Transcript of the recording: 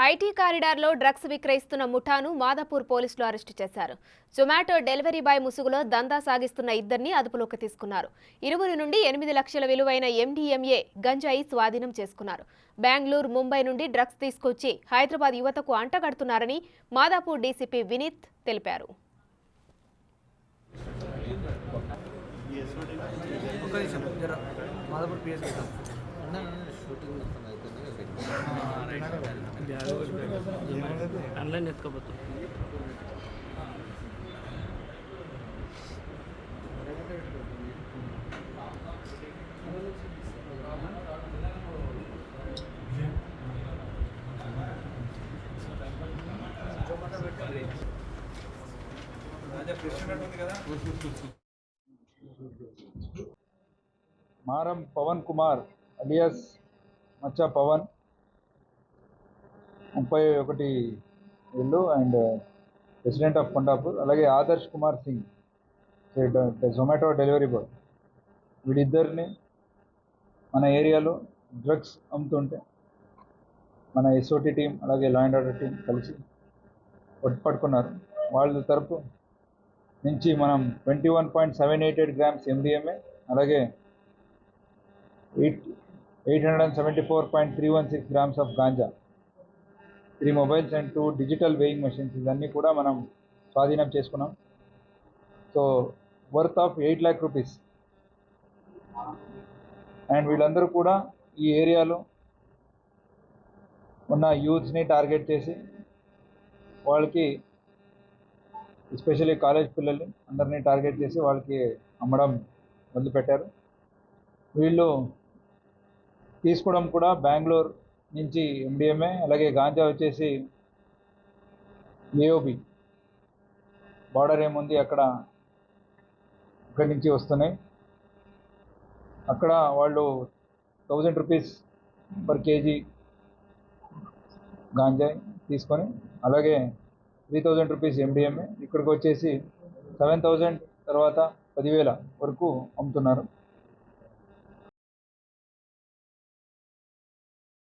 IT కారిడార్లో drugs విక్రయిస్తున్న ముఠాను Madhapur పోలీసులు arrest చేశారు. Zomato delivery boy ముసుగులో దందా సాగిస్తున్న ఇద్దరిని అదుపులోకి తీసుకున్నారు. ఇరువురి నుండి 8 లక్షల విలువైన ఎండీఎంఏ గంజాయి స్వాధీనం చేసుకున్నారు. బెంగళూరు, ముంబై నుండి డ్రగ్స్ తీసుకొచ్చి హైదరాబాద్ యువతకు అంటగడుతున్నారని మాదాపూర్ డీసీపీ వినీత్ తెలిపారు. ఆన్లైన్ ఎత్తుకోపోతాం. మారం పవన్ కుమార్ అలియాస్ మచ్చా పవన్ 31 ఏళ్ళు అండ్ ప్రెసిడెంట్ ఆఫ్ కొండాపూర్. అలాగే ఆదర్శ్ కుమార్ సింగ్ జొమాటో డెలివరీ బాయ్. వీళ్ళిద్దరిని మన ఏరియాలో డ్రగ్స్ అమ్ముతుంటే మన ఎస్ఓటి టీం అలాగే లా అండ్ ఆర్డర్ టీం కలిసి పట్టుకున్నారు. వాళ్ళ తరపు నుంచి మనం 21.788 గ్రామ్స్ ఎండిఎంఏ అలాగే 874.316 grams of ganja, 3 mobiles and 2 digital weighing machines ఇవన్నీ కూడా మనం స్వాధీనం చేసుకున్నాం. So worth of 8 lakh rupees. And వీళ్ళందరూ కూడా ఈ ఏరియాలో ఉన్న యూత్స్ని టార్గెట్ చేసి వాళ్ళకి ఎస్పెషల్లీ కాలేజ్ పిల్లల్ని అందరినీ టార్గెట్ చేసి వాళ్ళకి అమ్మడం మొదలుపెట్టారు. వీళ్ళు తీసుకోవడం కూడా బెంగళూరు నుంచి ఎండిఎంఏ అలాగే గాంజా వచ్చేసి ఏఓబి బార్డర్ ఏముంది అక్కడి నుంచి వస్తున్నాయి. అక్కడ వాళ్ళు 1000 రూపీస్ పర్ కేజీ గాంజా తీసుకొని అలాగే 3000 రూపీస్ ఎండిఎంఏ ఇక్కడికి వచ్చేసి 7000 తర్వాత 10,000 వరకు అమ్ముతున్నారు.